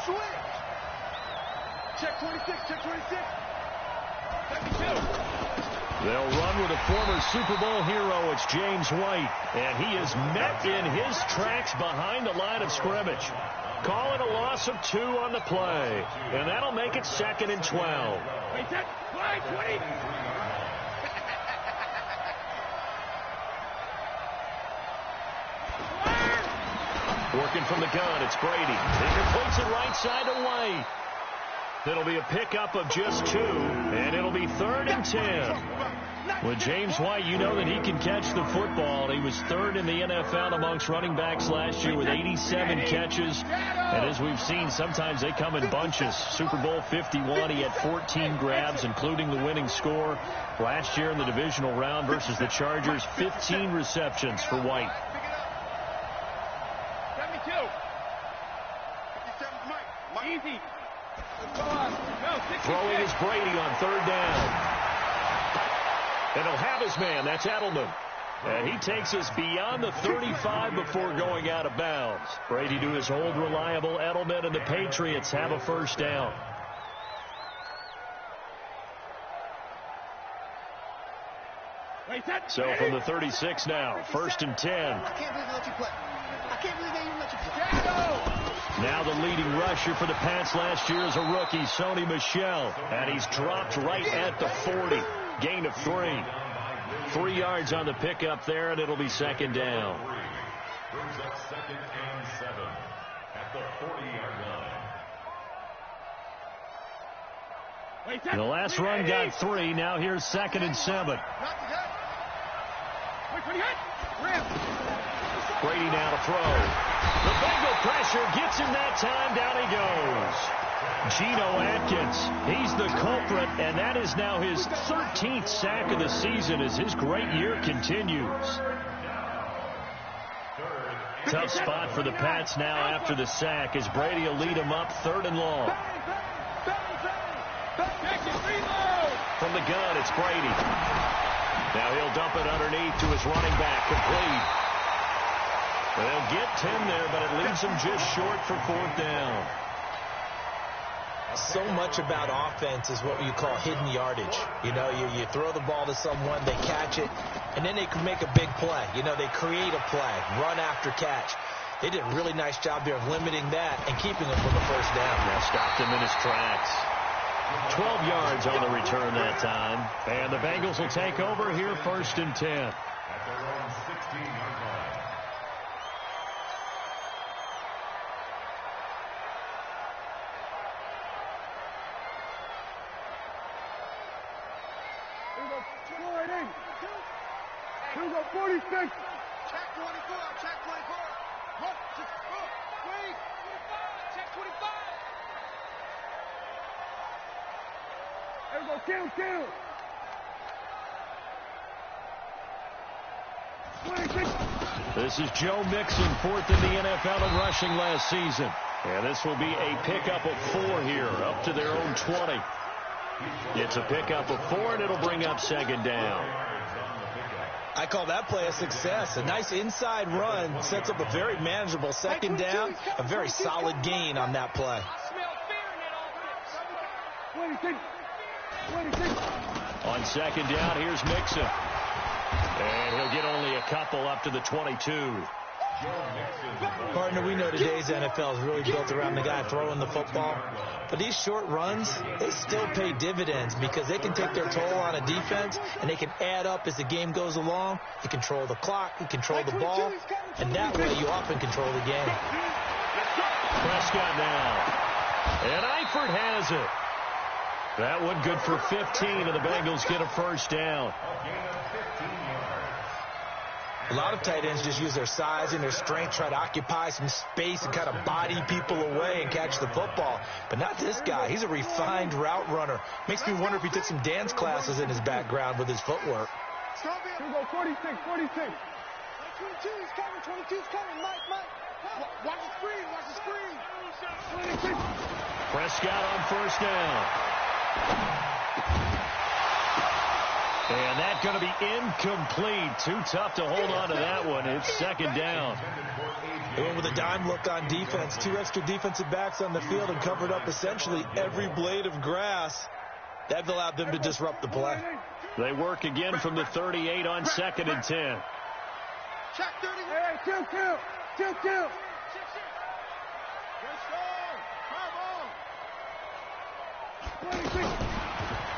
switch. Check 26, check 26. 72. They'll run with a former Super Bowl hero. It's James White, and he is met in his tracks behind the line of scrimmage. Calling a loss of 2 on the play, and that'll make it 2nd and 12. Wait, that line 20. Working from the gun, it's Brady. He completes it right side to White. It'll be a pickup of just 2, and it'll be 3rd and 10. With James White, you know that he can catch the football. He was 3rd in the NFL amongst running backs last year with 87 catches. And as we've seen, sometimes they come in bunches. Super Bowl 51, he had 14 grabs, including the winning score. Last year in the divisional round versus the Chargers, 15 receptions for White. 72. 57, Mike. Easy. Throwing is Brady on 3rd down. And he'll have his man. That's Edelman. And he takes us beyond the 35 before going out of bounds. Brady to his old reliable Edelman, and the Patriots have a 1st down. So from the 36 now, 1st and 10. I can't believe they let you play. I can't believe they even let you play. Now the leading rusher for the Pats last year is a rookie, Sony Michel. And he's dropped right at the 40. Gain of 3. 3 yards on the pickup there, and it'll be 2nd down. Brings up 2nd and 7 at the 40-yard line. The last run got 3. Now here's 2nd and 7. Brady now to throw. The Bengal pressure gets him that time. Down he goes. Geno Atkins, he's the culprit, and that is now his 13th sack of the season as his great year continues. Tough spot for the Pats now after the sack as Brady will lead him up 3rd and long. From the gun, it's Brady. Now he'll dump it underneath to his running back, complete. They'll get 10 there, but it leaves them just short for 4th down. So much about offense is what you call hidden yardage. You know, you throw the ball to someone, they catch it, and then they can make a big play. You know, they create a play, run after catch. They did a really nice job there of limiting that and keeping him for the 1st down. Now stopped him in his tracks. 12 yards on the return that time. And the Bengals will take over here 1st and 10. At their own 16-yard line. Here we go, 46. Check 24, check 24. Look, just look. Wait, 25, check 25. There we go, count. 26. This is Joe Mixon, 4th in the NFL in rushing last season. And this will be a pickup of 4 here, up to their own 20. It's a pickup of 4, and it'll bring up 2nd down. I call that play a success. A nice inside run sets up a very manageable 2nd down. A very solid gain on that play. 26. On 2nd down, here's Mixon. And he'll get only a couple up to the 22. Partner, we know today's NFL is really built around the guy throwing the football. But these short runs, they still pay dividends because they can take their toll on a defense, and they can add up as the game goes along. You control the clock, you control the ball, and that way you often control the game. Prescott now. And Eifert has it. That one good for 15, and the Bengals get a 1st down. A lot of tight ends just use their size and their strength, try to occupy some space and kind of body people away and catch the football. But not this guy. He's a refined route runner. Makes me wonder if he took some dance classes in his background with his footwork. Here we go, 46. 22 is coming, 22 is coming. Mike. Watch the screen. 26. Prescott on 1st down. And that's going to be incomplete. Too tough to hold on to that one. It's 2nd down. They went with a dime look on defense. 2 extra defensive backs on the field and covered up essentially every blade of grass. That allowed them to disrupt the play. They work again from the 38 on 2nd and 10. Check 30. Hey, 2-2. 2-2.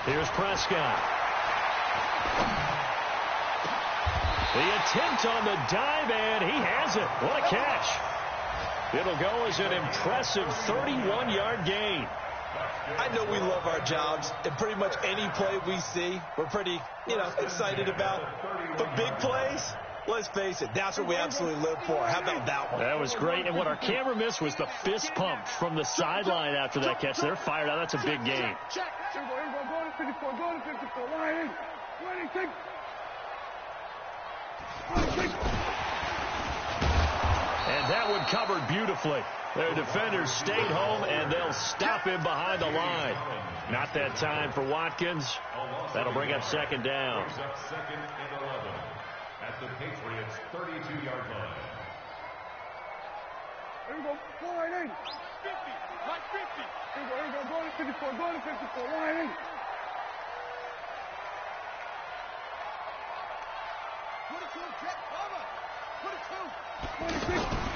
Here's Prescott. The attempt on the dive, and he has it. What a catch. It'll go as an impressive 31-yard gain. I know we love our jobs, and pretty much any play we see, we're pretty, excited about. But big plays, let's face it, that's what we absolutely live for. How about that one? That was great, and what our camera missed was the fist pump from the sideline after that catch. They're fired out. That's a big gain. Go to 54, go to 54. Line 26. And that one covered beautifully. Their defenders stayed home, and they'll stop him behind the line. Not that time for Watkins. That'll bring up 2nd down. Second and 11 at the Patriots' 32-yard line. Here we go. Line 8. 50. Like 50. Here we go. Go to 54. Go to 54. Line 8. Put it to him, Jet. Over. Put it to him. 26.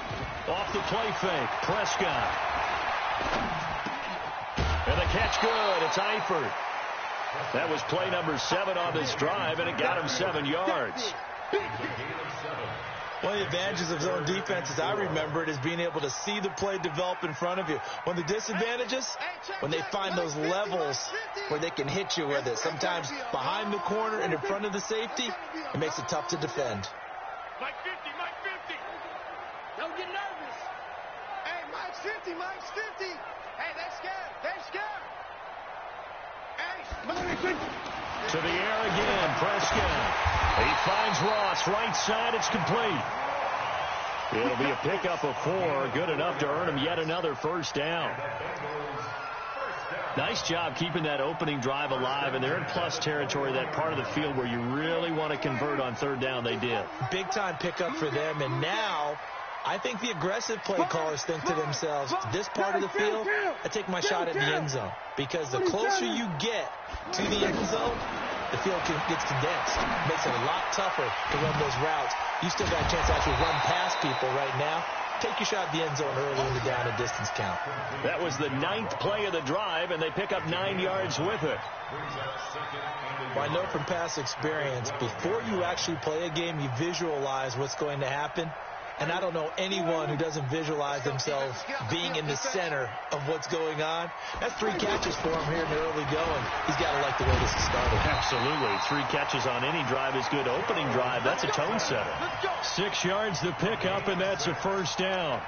Off the play fake, Prescott. And the catch good. It's Eifert. That was play number 7 on this drive, and it got him 7 yards. One of the advantages of zone defense, as I remember it, is being able to see the play develop in front of you. One of the disadvantages, when they find those levels where they can hit you with it. Sometimes behind the corner and in front of the safety, it makes it tough to defend. Mike 50, Mike 50. Don't get nervous. Hey, Mike's 50, Mike's 50. Hey, they're scared. They're scared. Hey, Mike 50. To the air again, Prescott. He finds Ross, right side, it's complete. It'll be a pickup of 4, good enough to earn him yet another first down. Nice job keeping that opening drive alive, and they're in plus territory, that part of the field where you really want to convert on 3rd down. They did. Big-time pickup for them, and now I think the aggressive play callers think to themselves, this part of the field, I take my shot at the end zone, because the closer you get to the end zone, the field gets condensed. It makes it a lot tougher to run those routes. You still got a chance to actually run past people right now. Take your shot at the end zone early in the down and distance count. That was the 9th play of the drive, and they pick up 9 yards with it. Well, I know from past experience, before you actually play a game, you visualize what's going to happen. And I don't know anyone who doesn't visualize themselves being in the center of what's going on. That's 3 catches for him here in the early going. He's got to like the way this is started. Absolutely. 3 catches on any drive is good. Opening drive, that's a tone setter. 6 yards the pickup, and that's a first down.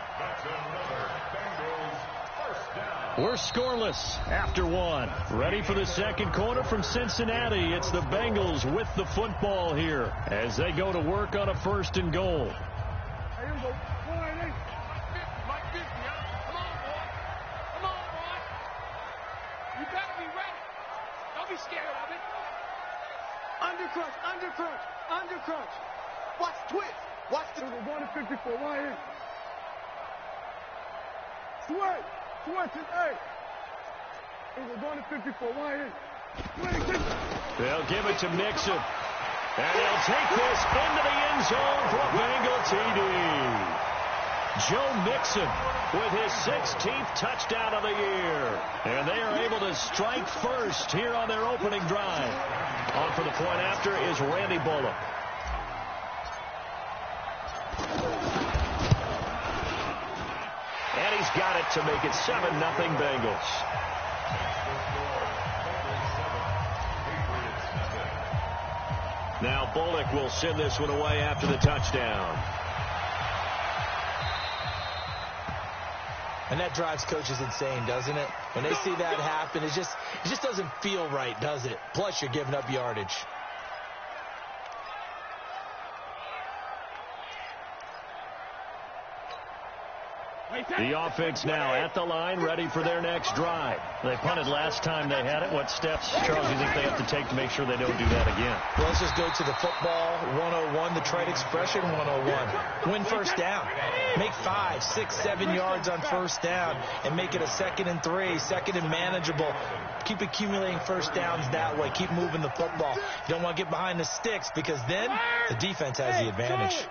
We're scoreless after 1. Ready for the 2nd quarter from Cincinnati. It's the Bengals with the football here as they go to work on a 1st and goal. Here we go. Line 8. Mike 50, huh? Come on, boy. Come on, boy. You better be ready. Don't be scared of it. Undercrunch, undercrunch, undercrunch. Watch the twist. Watch the... We're going to 54. Line 8. Switch. Switch it. Hey. We're going to 54. Line 8. They'll give it to Mixon. And he'll take this into the end zone for a Bengal TD. Joe Mixon with his 16th touchdown of the year. And they are able to strike first here on their opening drive. On for the point after is Randy Bullock. And he's got it to make it 7-0 Bengals. Now Bullock will send this one away after the touchdown. And that drives coaches insane, doesn't it? When they see that happen, it just doesn't feel right, does it? Plus, you're giving up yardage. The offense now at the line, ready for their next drive. They punted last time they had it. What steps, Charles, do you think they have to take to make sure they don't do that again? Well, let's just go to the football 101, the trade expression 101. Win first down. Make 5, 6, 7 yards on first down and make it a 2nd and 3, 2nd and manageable. Keep accumulating first downs that way. Keep moving the football. You don't want to get behind the sticks because then the defense has the advantage.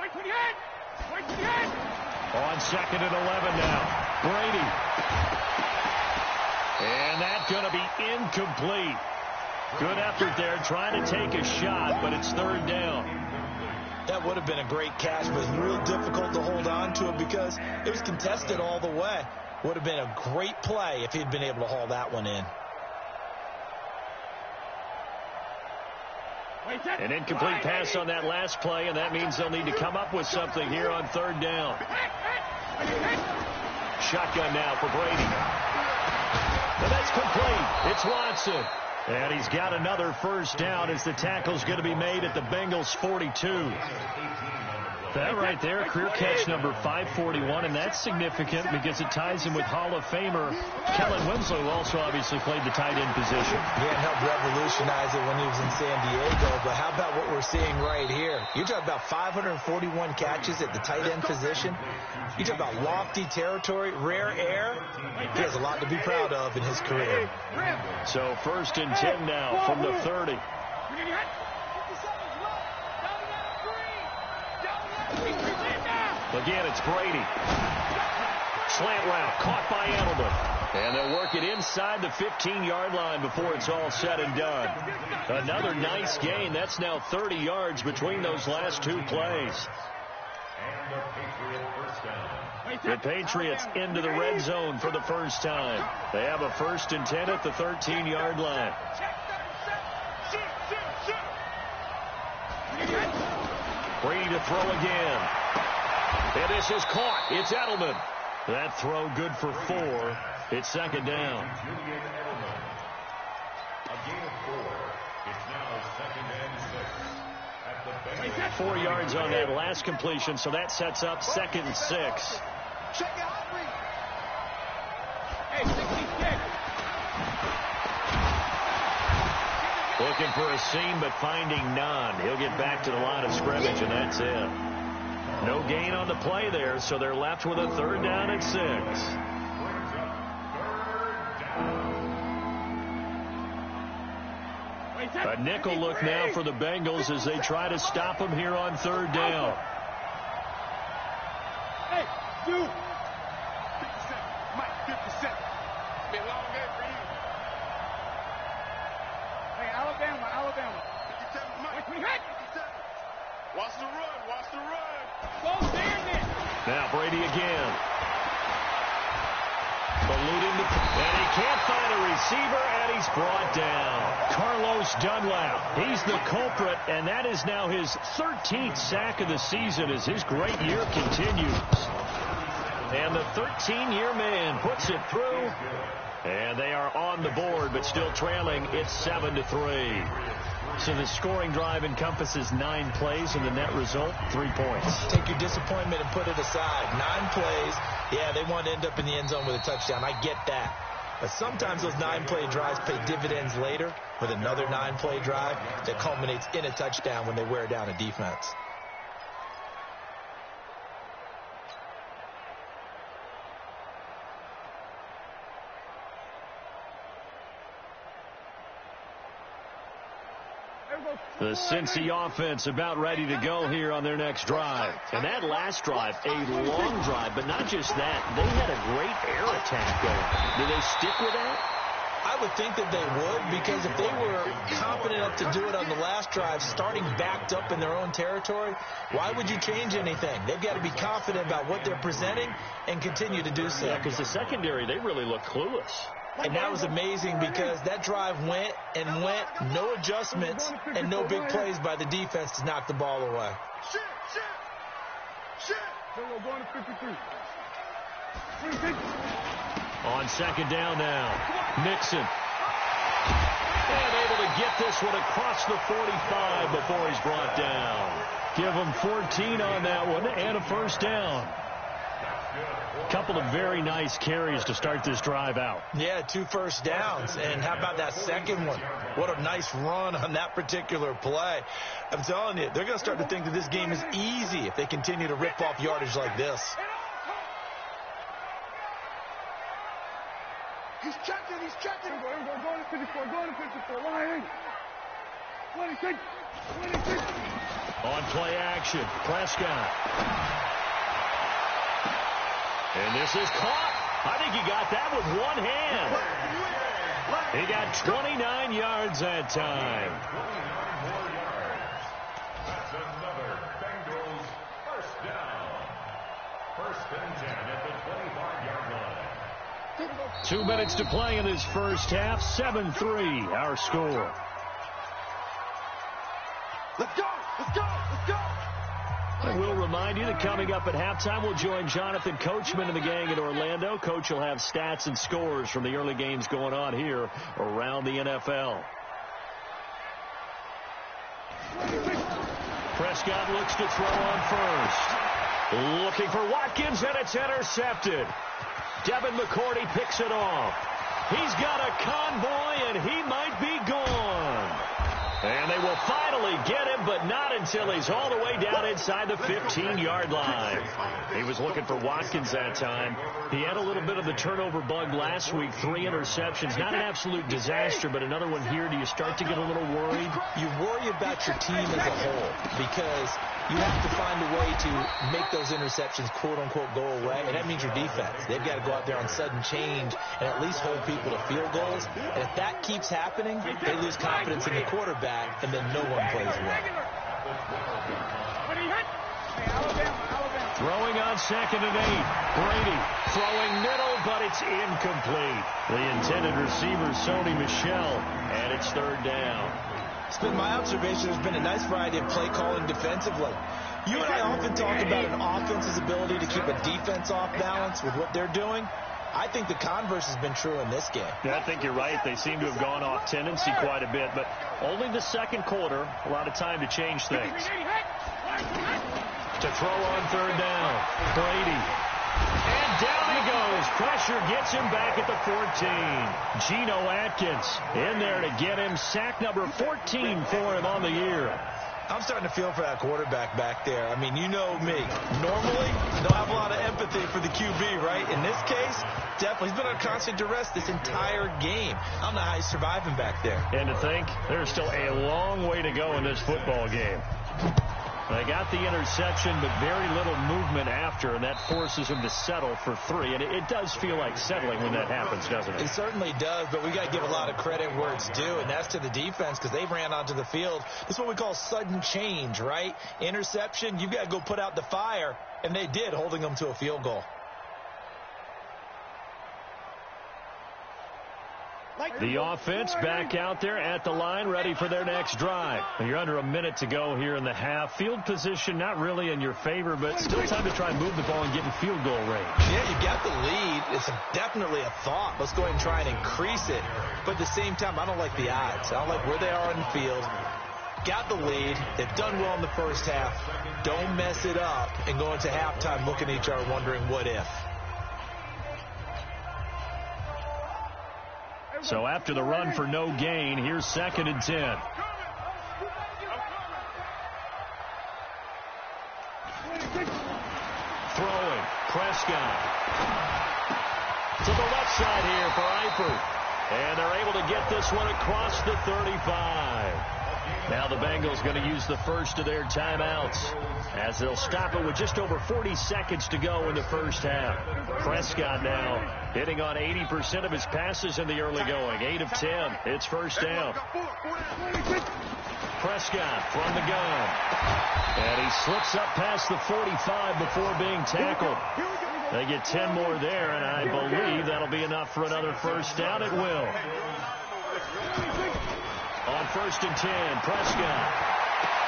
Wait for the head! Wait for the head! On 2nd and 11 now. Brady. And that's going to be incomplete. Good effort there trying to take a shot, but it's 3rd down. That would have been a great catch, but it's real difficult to hold on to it because it was contested all the way. Would have been a great play if he'd been able to haul that one in. An incomplete pass on that last play, and that means they'll need to come up with something here on 3rd down. Shotgun now for Brady. And that's complete. It's Watson. And he's got another first down as the tackle's going to be made at the Bengals' 42. That right there, career catch number 541, and that's significant because it ties him with Hall of Famer Kellen Winslow, who also obviously played the tight end position. Yeah, and helped revolutionize it when he was in San Diego, but how about what we're seeing right here? You're talking about 541 catches at the tight end position. You talk about lofty territory, rare air. He has a lot to be proud of in his career. So 1st and 10 now from the 30. Again, it's Brady. Slant route, caught by Edelman. And they'll work it inside the 15-yard line before it's all said and done. Another nice gain. That's now 30 yards between those last 2 plays. The Patriots into the red zone for the first time. They have a 1st and 10 at the 13-yard line. Brady to throw again. And this is caught. It's Edelman. That throw good for 4. It's 2nd down. A gain of 4. It's now 2nd and 6. At the 4 yards on that last completion, so that sets up 2nd and 6. Hey, 66. Looking for a seam, but finding none. He'll get back to the line of scrimmage, and that's it. No gain on the play there, so they're left with a 3rd down and 6. A nickel look now for the Bengals as they try to stop them here on 3rd down. Hey, dude. 50 cents. Mike, 50 cents. It's been a long day for you. Hey, Alabama. 57, Mike. Watch me hit. 57. Watch the run. Watch the run. Go stand it. Now Brady again. Eluding the, and he can't find a receiver, and he's brought down. Carlos Dunlap. He's the culprit, and that is now his 13th sack of the season as his great year continues. And the 13-year man puts it through, and they are on the board, but still trailing. It's 7-3. So the scoring drive encompasses 9 plays, and the net result, 3 points. Take your disappointment and put it aside. 9 plays. Yeah, they want to end up in the end zone with a touchdown. I get that. But sometimes those 9-play drives pay dividends later with another 9-play drive that culminates in a touchdown when they wear down a defense. The Cincy offense about ready to go here on their next drive. And that last drive, a long drive, but not just that. They had a great air attack going. Do they stick with that? I would think that they would, because if they were confident enough to do it on the last drive, starting backed up in their own territory, why would you change anything? They've got to be confident about what they're presenting and continue to do so. Yeah, because the secondary, they really look clueless. And that was amazing because that drive went and went, no adjustments, and no big plays by the defense to knock the ball away. We're going to 53. On 2nd down now, Mixon. And able to get this one across the 45 before he's brought down. Give him 14 on that one and a first down. Couple of very nice carries to start this drive out. Yeah, 2 first downs. And how about that second one? What a nice run on that particular play. I'm telling you, they're going to start to think that this game is easy if they continue to rip off yardage like this. He's checking. Going to 54. Line 26. On play action, Prescott. And this is caught. I think he got that with one hand. He got 29 yards that time. 29 more yards. That's another Bengals first down. 1st and 10 at the 25-yard line. 2 minutes to play in this first half. 7-3 our score. Let's go. We'll remind you that coming up at halftime, we'll join Jonathan Coachman and the gang in Orlando. Coach will have stats and scores from the early games going on here around the NFL. Prescott looks to throw on first. Looking for Watkins, and it's intercepted. Devin McCourty picks it off. He's got a convoy, and he might be gone. And they will finally get him, but not until he's all the way down inside the 15-yard line. He was looking for Watkins that time. He had a little bit of the turnover bug last week, 3 interceptions. Not an absolute disaster, but another one here. Do you start to get a little worried? You worry about your team as a whole because you have to find a way to make those interceptions, quote-unquote, go away, and that means your defense. They've got to go out there on sudden change and at least hold people to field goals. And if that keeps happening, they lose confidence in the quarterback, and then no one plays well. Throwing on 2nd and 8. Brady throwing middle, but it's incomplete. The intended receiver, Sony Michel, and it's 3rd down. It's been my observation there's been a nice variety of play calling defensively. You and I often talk about an offense's ability to keep a defense off balance with what they're doing. I think the converse has been true in this game. Yeah, I think you're right. They seem to have gone off tendency quite a bit, but only the 2nd quarter, a lot of time to change things. To throw on 3rd down, Brady. And down he goes. Pressure gets him back at the 14. Geno Atkins in there to get him. Sack number 14 for him on the year. I'm starting to feel for that quarterback back there. I mean, you know me. Normally, don't have a lot of empathy for the QB, right? In this case, definitely. He's been on constant duress this entire game. I don't know how he's surviving back there. And to think, there's still a long way to go in this football game. They got the interception, but very little movement after, and that forces him to settle for 3. And it does feel like settling when that happens, doesn't it? It certainly does, but we got to give a lot of credit where it's due, and that's to the defense because they ran onto the field. This is what we call sudden change, right? Interception, you've got to go put out the fire, and they did, holding them to a field goal. The offense back out there at the line, ready for their next drive. You're under a minute to go here in the half. Field position not really in your favor, but still time to try and move the ball and get in field goal range. Yeah, you got the lead. It's definitely a thought. Let's go ahead and try and increase it. But at the same time, I don't like the odds. I don't like where they are on the field. Got the lead. They've done well in the first half. Don't mess it up and go into halftime looking at each other wondering what if. So after the run for no gain, here's 2nd and 10. Throwing, Prescott. To the left side here for Eifert. And they're able to get this one across the 35. Now the Bengals going to use the first of their timeouts as they'll stop it with just over 40 seconds to go in the first half. Prescott now hitting on 80% of his passes in the early going. 8 of 10. It's 1st down. Prescott from the gun. And he slips up past the 45 before being tackled. They get 10 more there, and I believe that'll be enough for another 1st down. It will. On 1st and 10, Prescott.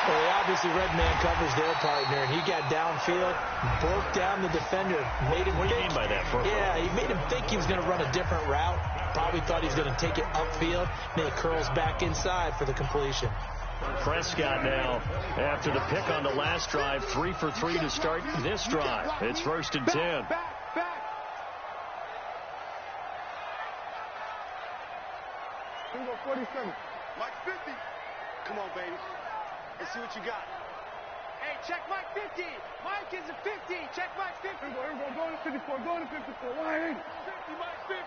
Well, they obviously red man covers their partner, and he got downfield, broke down the defender, made him What do you mean by that? Yeah, he made him think he was going to run a different route. Probably thought he was going to take it upfield, and it curls back inside for the completion. Prescott now, after the pick on the last drive, 3 for 3 to start this drive. It's 1st and 10. Here we go, 47. Mike 50. Come on, baby. Let's see what you got. Hey, check Mike 50. Mike is a 50. Check Mike 50. Here we go. Going to 54. Going to 54. Why? 50, Mike 50.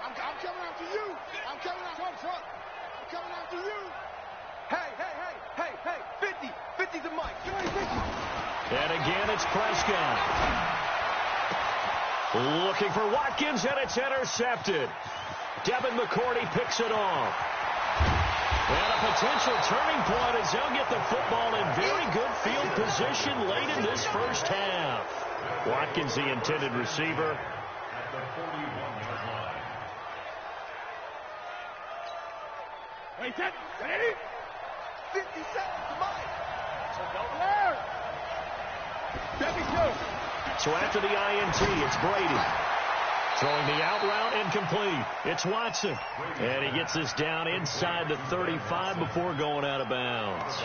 I'm coming after you. I'm coming out front. I'm coming after you. Hey. 50. 50 to Mike. And again, it's Prescott. Looking for Watkins, and it's intercepted. Devin McCourty picks it off. And a potential turning point as they'll get the football in very good field position late in this first half. Watkins, the intended receiver. At the 41-yard line. Wait, set. Ready? 50 seconds to Mike. There. 72. So after the INT, it's Brady. Throwing the out route incomplete. It's Watson. And he gets this down inside the 35 before going out of bounds.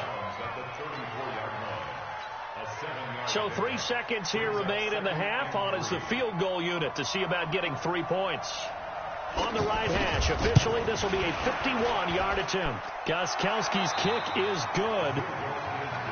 So 3 seconds here remain in the half. On is the field goal unit to see about getting 3 points. On the right hash, officially, this will be a 51-yard attempt. Gostkowski's kick is good.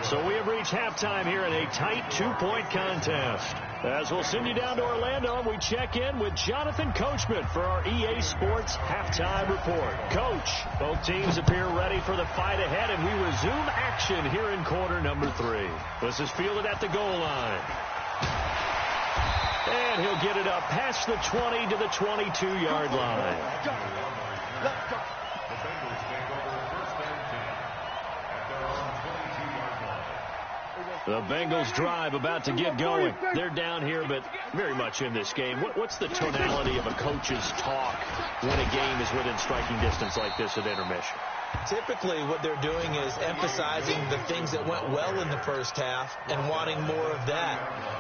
So we have reached halftime here in a tight 2-point contest. As we'll send you down to Orlando, we check in with Jonathan Coachman for our EA Sports Halftime Report. Coach, both teams appear ready for the fight ahead, and we resume action here in quarter number 3. This is fielded at the goal line. And he'll get it up past the 20 to the 22-yard line. Let's go. The Bengals take over first and 10 at their own 22-yard line. The Bengals drive about to get going. They're down here, but very much in this game. What's the tonality of a coach's talk when a game is within striking distance like this at intermission? Typically, what they're doing is emphasizing the things that went well in the first half and wanting more of that.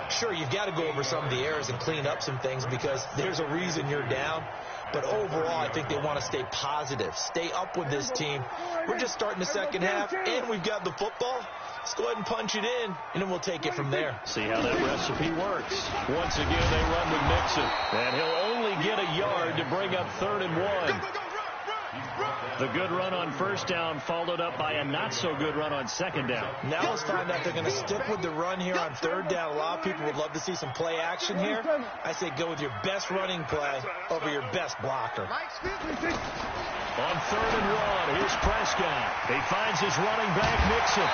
Sure, you've got to go over some of the errors and clean up some things because there's a reason you're down. But overall, I think they want to stay positive, stay up with this team. We're just starting the second half, and we've got the football. Let's go ahead and punch it in, and then we'll take it from there. See how that recipe works. Once again, they run with Mixon, and he'll only get a yard to bring up 3rd and 1. The good run on first down followed up by a not-so-good run on second down. Now let's find out they're going to stick with the run here on 3rd down. A lot of people would love to see some play action here. I say go with your best running play over your best blocker. On 3rd and 1, here's Prescott. He finds his running back, Mixon.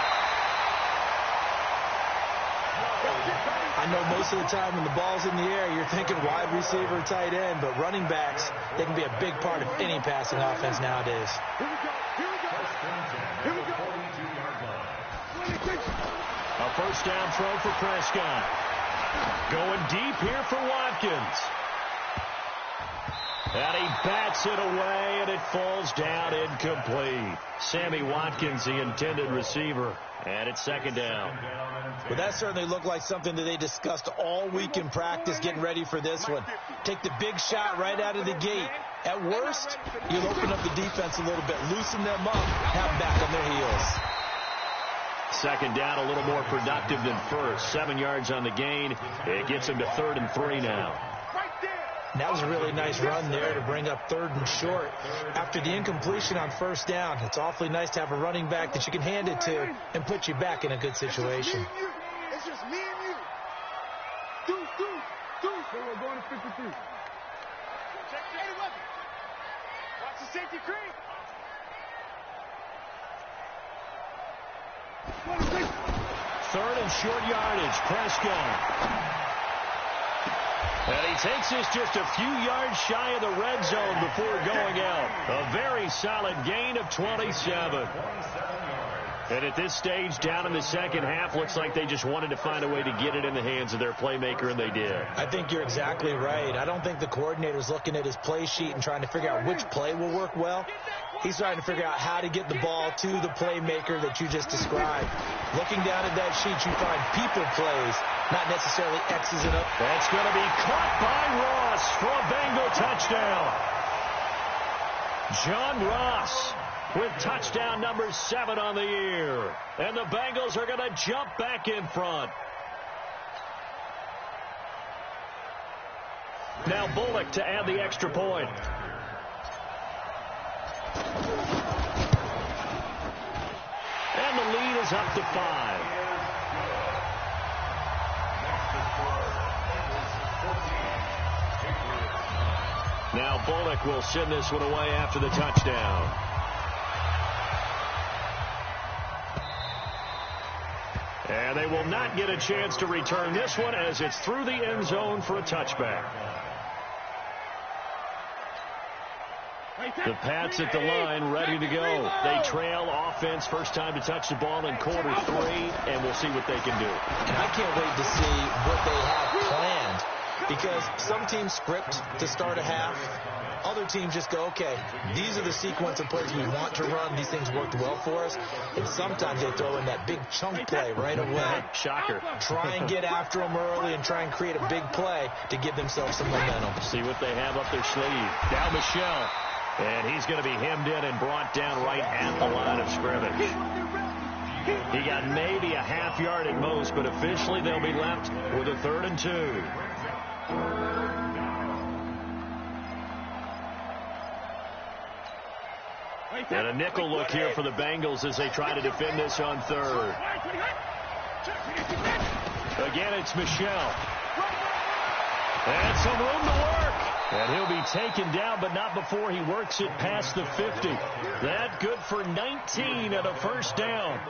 I know most of the time when the ball's in the air, you're thinking wide receiver, tight end, but running backs, they can be a big part of any passing offense nowadays. A first down throw for Prescott. Going deep here for Watkins. And he bats it away, and it falls down incomplete. Sammy Watkins, the intended receiver. And it's second down. Well, that certainly looked like something that they discussed all week in practice getting ready for this one. Take the big shot right out of the gate. At worst, you'll open up the defense a little bit, loosen them up, have them back on their heels. Second down, a little more productive than first. 7 yards on the gain. It gets him to 3rd and 3 now. That was a really nice run there to bring up 3rd and short. After the incompletion on first down, it's awfully nice to have a running back that you can hand it to and put you back in a good situation. It's just me and you. So we're going to 53. Check the weapon. Watch the safety creep. 3rd and short yardage, Prescott. And he takes this just a few yards shy of the red zone before going out. A very solid gain of 27. And at this stage, down in the second half, looks like they just wanted to find a way to get it in the hands of their playmaker, and they did. I think you're exactly right. I don't think the coordinator's looking at his play sheet and trying to figure out which play will work well. He's trying to figure out how to get the ball to the playmaker that you just described. Looking down at that sheet, you find people plays, not necessarily X's and O's. That's going to be caught by Ross for a Bengal touchdown. John Ross with touchdown number 7 on the year. And the Bengals are going to jump back in front. Now Bullock to add the extra point. and the lead is up to 5. Now Bullock will send this one away after the touchdown. And they will not get a chance to return this one as it's through the end zone for a touchback. The Pats at the line, ready to go. They trail offense, first time to touch the ball in quarter 3, and we'll see what they can do. And I can't wait to see what they have planned, because some teams script to start a half. Other teams just go, okay, these are the sequence of plays we want to run. These things worked well for us. And sometimes they throw in that big chunk play right away. Shocker. Try and get after them early and try and create a big play to give themselves some momentum. See what they have up their sleeve. Now Michelle. And he's going to be hemmed in and brought down right at the line of scrimmage. He got maybe a half yard at most, but officially they'll be left with a 3rd and 2. And a nickel look here for the Bengals as they try to defend this on 3rd. Again, it's Michelle. And some room to work. And he'll be taken down, but not before he works it past the 50. That good for 19 and a first down.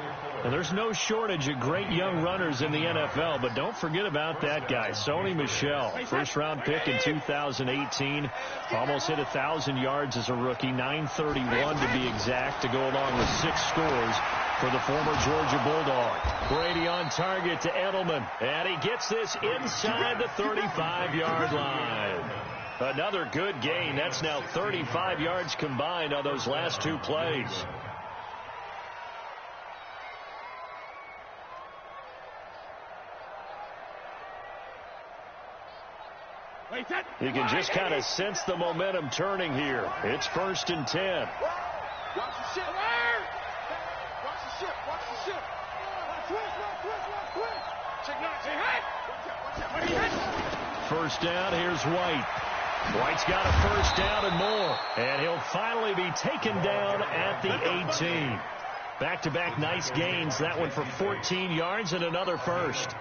And there's no shortage of great young runners in the NFL, but don't forget about that guy, Sony Michel. First-round pick in 2018. Almost hit 1,000 yards as a rookie, 931 to be exact, to go along with 6 scores for the former Georgia Bulldog. Brady on target to Edelman, and he gets this inside the 35-yard line. Another good gain. That's now 35 yards combined on those last 2 plays. You can just kind of sense the momentum turning here. It's 1st and 10. Watch the ship. Watch the ship. Watch the ship. Quick. Check now. Say hey. Watch out. First down. Here's White. White's got a first down and more. And he'll finally be taken down at the 18. Back-to-back nice gains. That one for 14 yards and another first.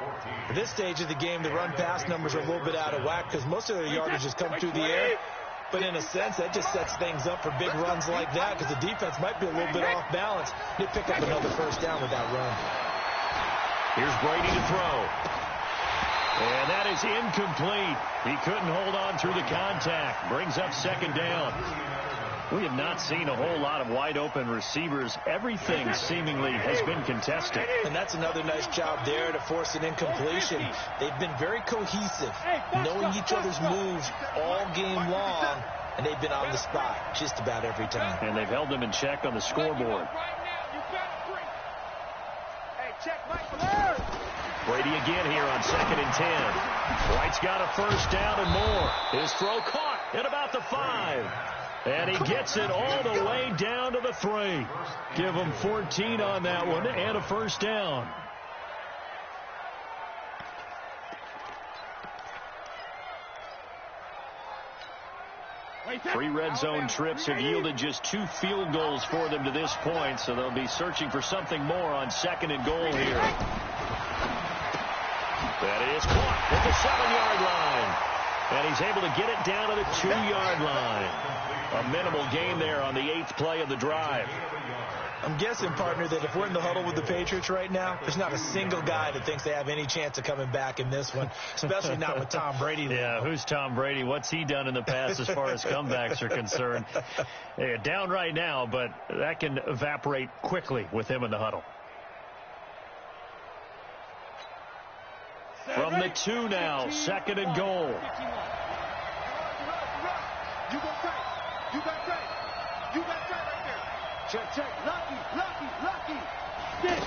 At this stage of the game, the run-pass numbers are a little bit out of whack because most of their yardage has come through the air. But in a sense, that just sets things up for big runs like that because the defense might be a little bit off balance. They pick up another first down with that run. Here's Brady to throw. And that is incomplete. He couldn't hold on through the contact. Brings up 2nd down. We have not seen a whole lot of wide-open receivers. Everything seemingly has been contested. And that's another nice job there to force an incompletion. They've been very cohesive, knowing each other's moves all game long, and they've been on the spot just about every time. And they've held them in check on the scoreboard. Brady again here on 2nd and 10. White's got a first down and more. His throw caught at about the 5. And he gets it all the way down to the 3. Give him 14 on that one and a first down. Three red zone trips have yielded just 2 field goals for them to this point, so they'll be searching for something more on 2nd and goal here. That is caught at the 7-yard line. And he's able to get it down to the 2-yard line. A minimal gain there on the 8th play of the drive. I'm guessing, partner, that if we're in the huddle with the Patriots right now, there's not a single guy that thinks they have any chance of coming back in this one, especially not with Tom Brady. Yeah, who's Tom Brady? What's he done in the past as far as comebacks are concerned? Yeah, down right now, but that can evaporate quickly with him in the huddle. From the 2 now, 2nd and goal. You got tight. You got tight. You got tight right there. Check. Lucky. Stick.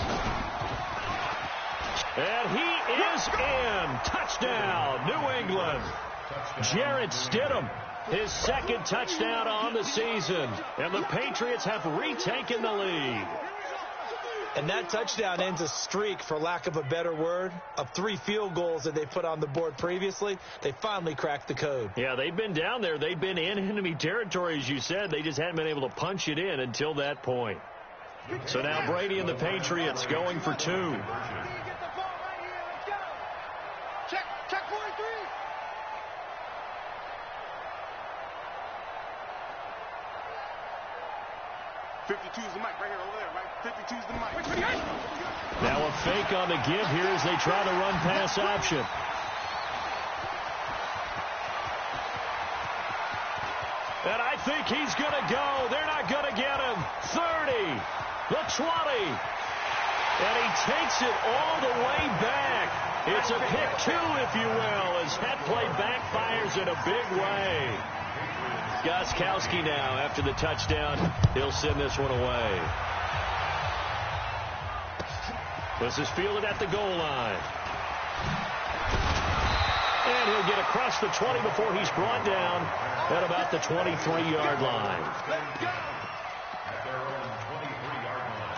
And he is in. Touchdown, New England. Jarrett Stidham, his 2nd touchdown on the season. And the Patriots have retaken the lead. And that touchdown ends a streak, for lack of a better word, of 3 field goals that they put on the board previously. They finally cracked the code. Yeah, they've been down there. They've been in enemy territory, as you said. They just hadn't been able to punch it in until that point. So now Brady and the Patriots going for 2. Get the ball right here. Let's go. Check 43. 52's the mic right here, over there, right? 52's the mic. Now a fake on the give here as they try to run pass option. And I think he's going to go. They're not going to get him. 30, the 20. And he takes it all the way back. It's a pick 2, if you will, as that play backfires in a big way. Gostkowski now, after the touchdown, he'll send this one away. This is fielded at the goal line. And he'll get across the 20 before he's brought down at about the 23-yard line. Let's go! At their own 23-yard line.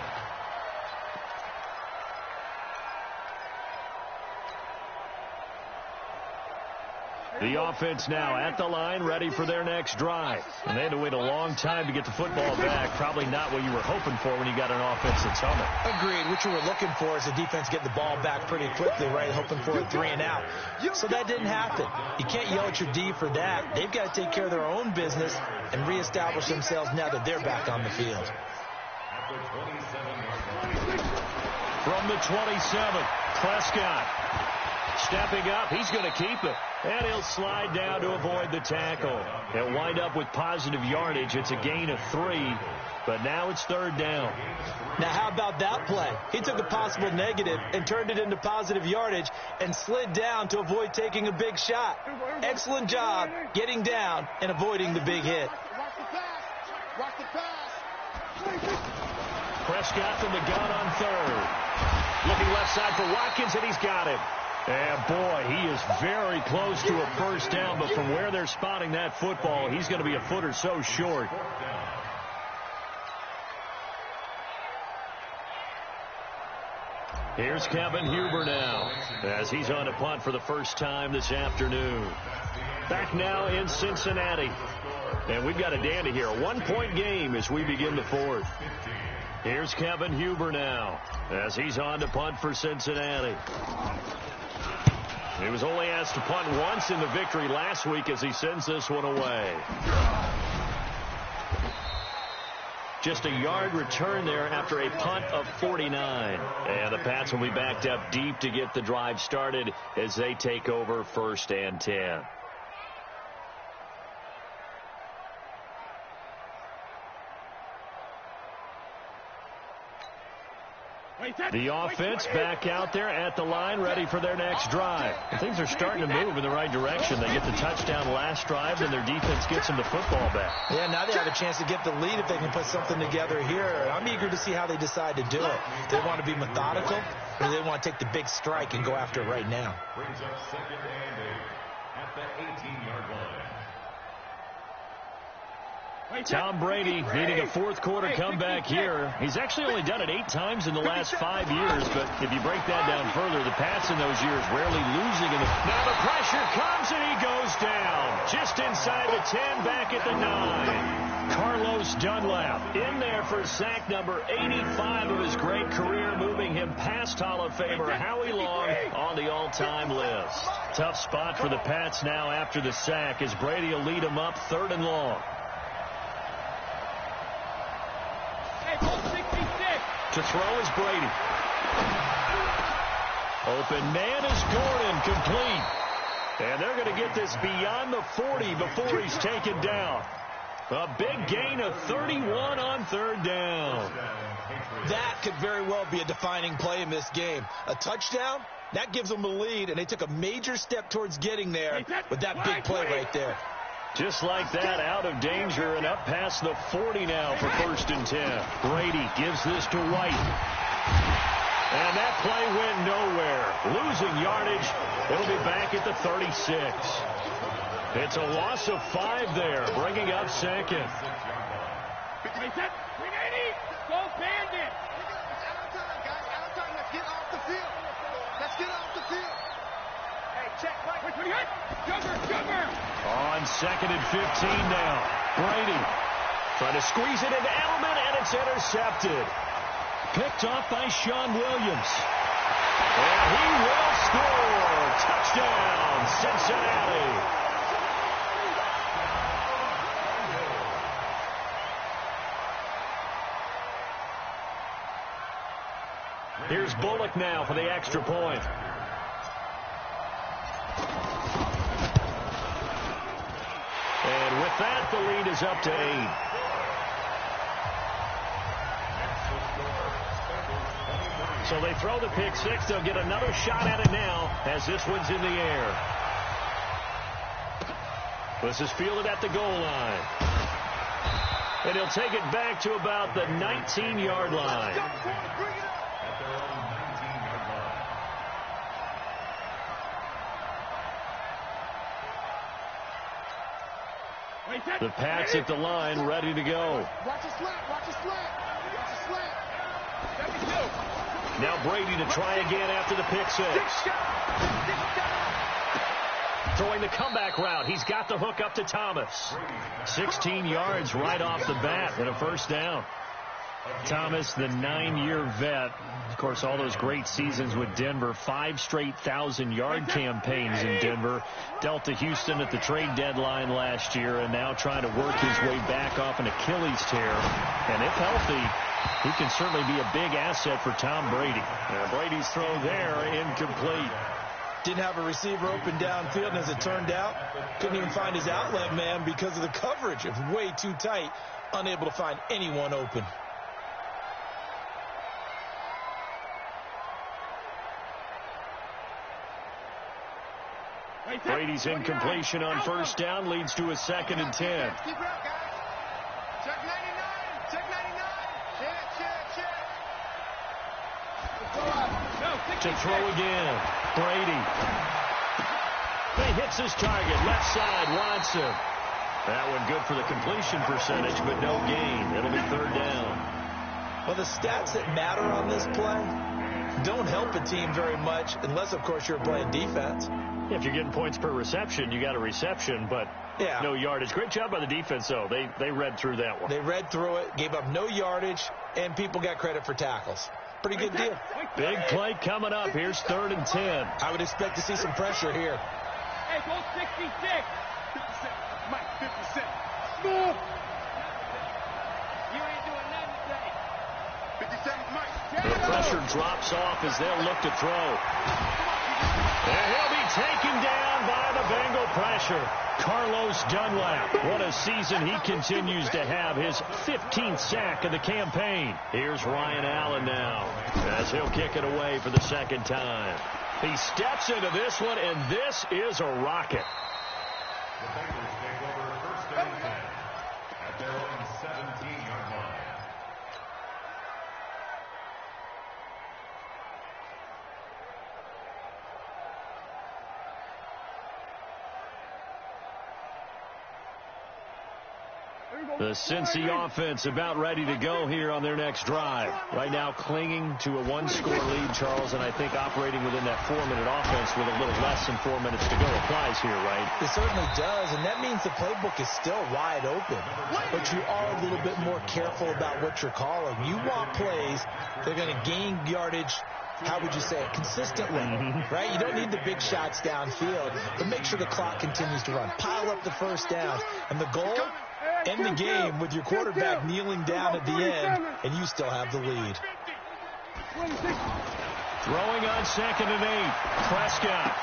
The offense now at the line, ready for their next drive. And they had to wait a long time to get the football back. Probably not what you were hoping for when you got an offense that's humming. Agreed. What you were looking for is the defense getting the ball back pretty quickly, right? Hoping for a 3 and out. So that didn't happen. You can't yell at your D for that. They've got to take care of their own business and reestablish themselves now that they're back on the field. At the 27-yard line. From the 27, Prescott stepping up. He's going to keep it. And he'll slide down to avoid the tackle. He'll wind up with positive yardage. It's a gain of 3, but now it's 3rd down. Now, how about that play? He took a possible negative and turned it into positive yardage and slid down to avoid taking a big shot. Excellent job getting down and avoiding the big hit. Watch the pass. Watch the pass. Prescott from the gun on 3rd. Looking left side for Watkins, and he's got him. And, boy, he is very close to a first down, but from where they're spotting that football, he's going to be a foot or so short. Here's Kevin Huber now, as he's on a punt for the first time this afternoon. Back now in Cincinnati. And we've got a dandy here. A 1-point game as we begin the 4th. Here's Kevin Huber now, as he's on to punt for Cincinnati. He was only asked to punt once in the victory last week as he sends this one away. Just a yard return there after a punt of 49. And the Pats will be backed up deep to get the drive started as they take over 1st and 10. The offense back out there at the line, ready for their next drive. And things are starting to move in the right direction. They get the touchdown last drive, and their defense gets them the football back. Yeah, now they have a chance to get the lead if they can put something together here. I'm eager to see how they decide to do it. Do they want to be methodical, or do they want to take the big strike and go after it right now? Brings up 2nd and 8 at the 18-yard line. Tom Brady needing a 4th quarter comeback here. He's actually only done it 8 times in the last 5 years, but if you break that down further, the Pats in those years rarely losing. Now the pressure comes and he goes down. Just inside the 10, back at the 9. Carlos Dunlap in there for sack number 85 of his great career, moving him past Hall of Famer Howie Long on the all-time list. Tough spot for the Pats now after the sack as Brady will lead them up 3rd and long. To throw is Brady. Open man is Gordon, complete. And they're going to get this beyond the 40 before he's taken down. A big gain of 31 on 3rd down. That could very well be a defining play in this game. A touchdown, that gives them a lead, and they took a major step towards getting there with that big play right there. Just like that, out of danger and up past the 40 now for 1st and 10. Brady gives this to White. And that play went nowhere. Losing yardage. It'll be back at the 36. It's a loss of 5 there, bringing up 2nd. Go Bandit! Out of time, let's get off the field. Let's get off the field. Hey, check, Mike. What do you got? Jumper! On 2nd and 15 now. Brady trying to squeeze it into Edelman, and it's intercepted. Picked off by Sean Williams. And he will score. Touchdown, Cincinnati. Here's Bullock now for the extra point. And with that, the lead is up to 8. So they throw the pick six. They'll get another shot at it now as this one's in the air. This is fielded at the goal line. And he'll take it back to about the 19-yard line. The Pats at the line, ready to go. Watch a slant, watch a slant, watch a slant. Now Brady to try again after the pick six. Throwing the comeback route. He's got the hook up to Thomas. 16 yards right off the bat and a first down. Thomas, the 9-year vet. Of course, all those great seasons with Denver. 5 straight 1,000-yard campaigns in Denver. Dealt to Houston at the trade deadline last year and now trying to work his way back off an Achilles tear. And if healthy, he can certainly be a big asset for Tom Brady. Brady's throw there, incomplete. Didn't have a receiver open downfield, and as it turned out, couldn't even find his outlet man because of the coverage. It was way too tight, unable to find anyone open. Brady's incompletion on first down leads to a 2nd and 10. Keep it up, guys. Check 99. Check 99. Check. To throw again. Brady. He hits his target. Left side, Watson. That one good for the completion percentage, but no gain. It'll be 3rd down. Well, the stats that matter on this play don't help a team very much unless, of course, you're playing defense. If you're getting points per reception, you got a reception, but no yardage. Great job by the defense, though. They read through that one. They read through it, gave up no yardage, and people got credit for tackles. Pretty good deal. Big play coming up. Here's 3rd and 10. I would expect to see some pressure here. Hey, go 66. 50 Mike, 50 Cent. Move. You ain't doing nothing today. 57 Mike. The pressure drops off as they'll look to throw. And he'll be taken down by the Bengal pressure. Carlos Dunlap. What a season he continues to have. His 15th sack of the campaign. Here's Ryan Allen now as he'll kick it away for the 2nd time. He steps into this one, and this is a rocket. The Bengals take over 1st and 10 at their own 17-yard line. The Cincy offense about ready to go here on their next drive. Right now clinging to a 1-score lead, Charles, and I think operating within that 4-minute offense with a little less than 4 minutes to go applies here, right? It certainly does, and that means the playbook is still wide open. But you are a little bit more careful about what you're calling. You want plays that are going to gain yardage, how would you say it, consistently, right? You don't need the big shots downfield, but make sure the clock continues to run. Pile up the first down, and the goal, end the game with your quarterback kneeling down at the end, and you still have the lead. Throwing on 2nd and 8. Prescott.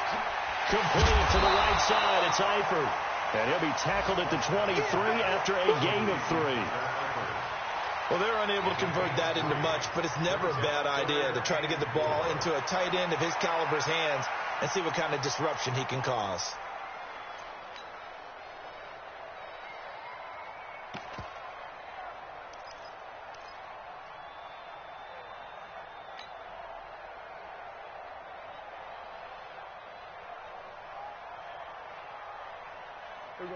Complete to the right side. It's Eifert. And he'll be tackled at the 23 after a gain of 3. Well, they're unable to convert that into much, but it's never a bad idea to try to get the ball into a tight end of his caliber's hands and see what kind of disruption he can cause.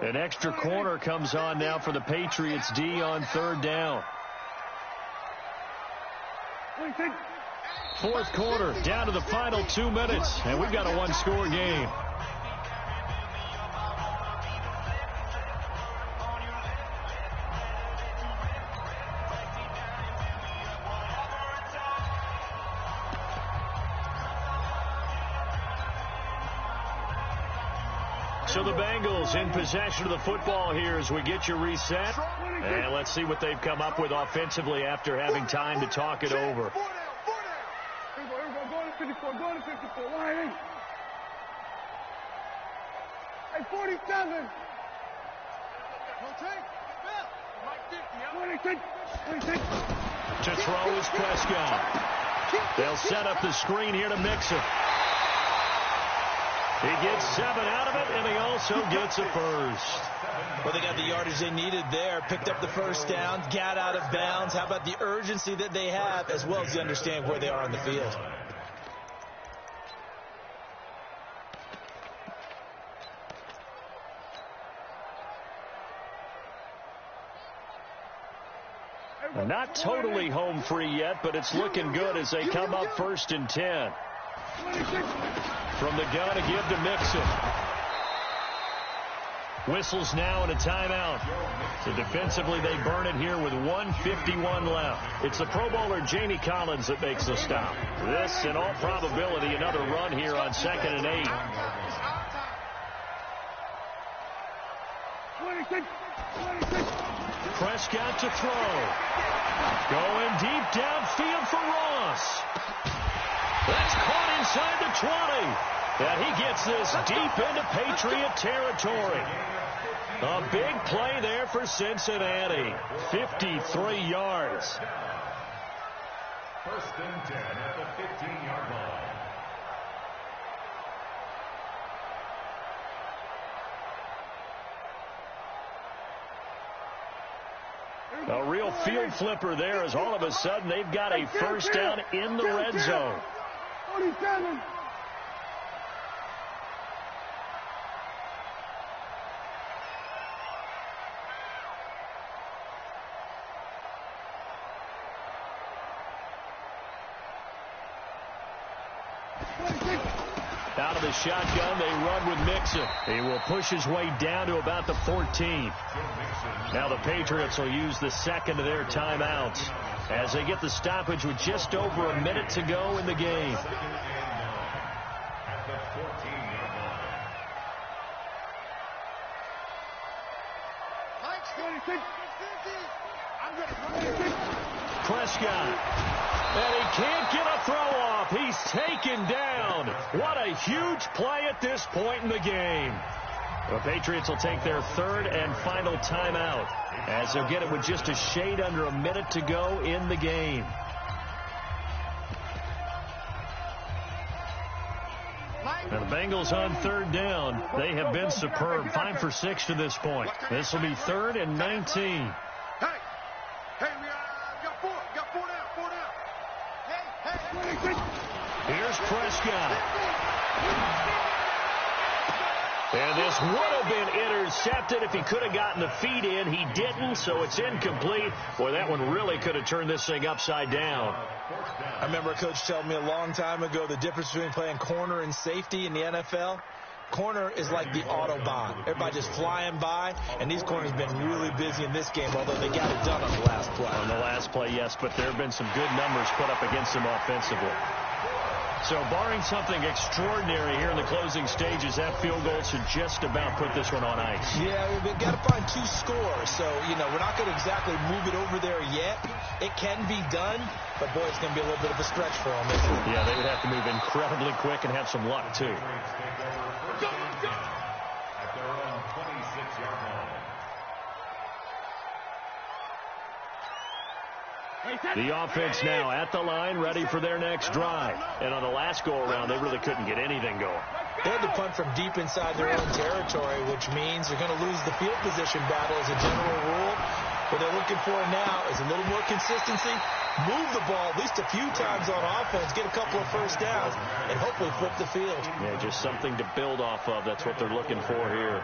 An extra corner comes on now for the Patriots D on 3rd down. 4th quarter, down to the final 2 minutes, and we've got a 1-score game. So the Bengals in possession of the football here as we get you reset. And let's see what they've come up with offensively after having time to talk it over. Go to 54, go to 54. Why? Hey, 47. To throw is Prescott. They'll set up the screen here to Mixon. He gets 7 out of it, and he also gets a first. Well, they got the yardage they needed there, picked up the first down, got out of bounds. How about the urgency that they have, as well as the understanding where they are on the field? Not totally home free yet, but it's looking good as they come up 1st and 10. From the gun to give to Mixon. Whistles now and a timeout. So defensively they burn it here with 1:51 left. It's the Pro Bowler Jamie Collins that makes the stop. This, in all probability, another run here on 2nd and 8. Prescott to throw. Going deep downfield for Ross. That's caught inside the 20. And he gets this deep into Patriot territory. A big play there for Cincinnati. 53 yards. 1st and 10 at the 15-yard line. A real field flipper there as all of a sudden they've got a first down in the red zone. 47. Out of the shotgun, they run with Mixon. He will push his way down to about the 14. Now the Patriots will use the second of their timeouts as they get the stoppage with just over a minute to go in the game. Prescott. And he can't get a throw off. He's taken down. What a huge play at this point in the game. The Patriots will take their 3rd and final timeout as they'll get it with just a shade under a minute to go in the game. Now the Bengals on 3rd down. They have been superb. 5 for 6 to this point. This will be 3rd and 19. Here's Prescott. And this would have been intercepted if he could have gotten the feet in. He didn't, so it's incomplete. Boy, that one really could have turned this thing upside down. I remember a coach telling me a long time ago the difference between playing corner and safety in the NFL. Corner is like the Autobahn. Everybody just flying by, and these corners have been really busy in this game, although they got it done on the last play. On the last play, yes, but there have been some good numbers put up against them offensively. So barring something extraordinary here in the closing stages, that field goal should just about put this one on ice. Yeah, we've got to find 2 scores. So, you know, we're not going to exactly move it over there yet. It can be done, but, boy, it's going to be a little bit of a stretch for them. Yeah, they would have to move incredibly quick and have some luck, too. At their own 26-yard line. The offense now at the line, ready for their next drive. And on the last go-around, they really couldn't get anything going. They had to punt from deep inside their own territory, which means they're going to lose the field position battle as a general rule. What they're looking for now is a little more consistency, move the ball at least a few times on offense, get a couple of first downs, and hopefully flip the field. Yeah, just something to build off of. That's what they're looking for here.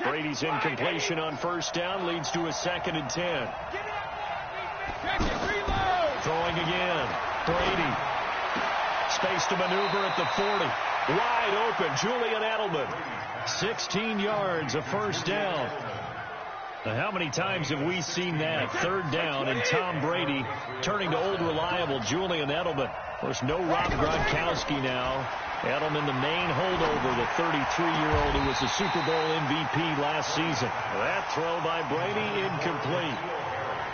Brady's incompletion on first down leads to a 2nd and 10. Throwing again. Brady. Space to maneuver at the 40. Wide open. Julian Edelman. 16 yards, a first down. Now, how many times have we seen that? 3rd down and Tom Brady turning to old reliable Julian Edelman. Of course, no Rob Gronkowski now. Edelman, the main holdover, the 33-year-old who was the Super Bowl MVP last season. That throw by Brady, incomplete.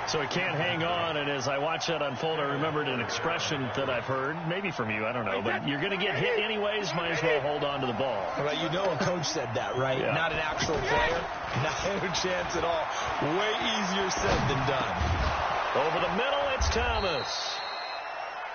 So he can't hang on, and as I watch that unfold, I remembered an expression that I've heard, maybe from you, I don't know, but you're going to get hit anyways, might as well hold on to the ball. Well, you know a coach said that, right? Yeah. Not an actual player. Not a chance at all. Way easier said than done. Over the middle, it's Thomas.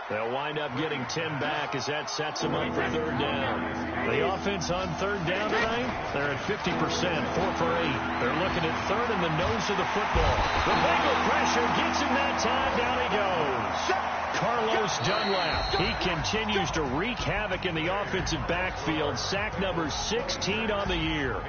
They'll wind up getting 10 back as that sets them up for third down. The offense on third down tonight, they're at 50%, 4 for 8. They're looking at third in the nose of the football. The Bengal pressure gets him that time. Down he goes. Carlos Dunlap. He continues to wreak havoc in the offensive backfield. Sack number 16 on the year.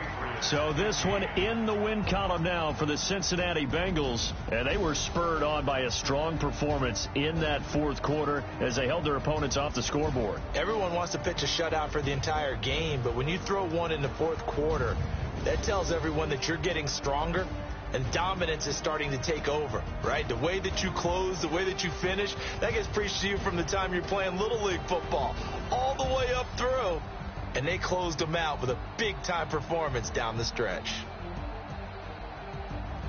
So this one in the win column now for the Cincinnati Bengals. And they were spurred on by a strong performance in that fourth quarter as they held their opponents off the scoreboard. Everyone wants to pitch a shutout for the entire game, but when you throw one in the fourth quarter, that tells everyone that you're getting stronger and dominance is starting to take over, right? The way that you close, the way that you finish, that gets preached to you from the time you're playing Little League football all the way up through. And they closed them out with a big-time performance down the stretch.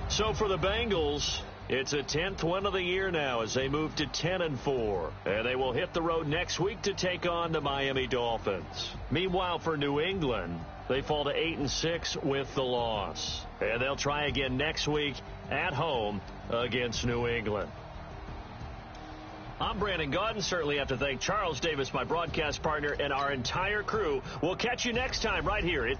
So for the Bengals, it's a 10th win of the year now as they move to 10-4. And they will hit the road next week to take on the Miami Dolphins. Meanwhile, for New England, they fall to 8-6 with the loss. And they'll try again next week at home against New England. I'm Brandon Gaudin. Certainly have to thank Charles Davis, my broadcast partner, and our entire crew. We'll catch you next time right here.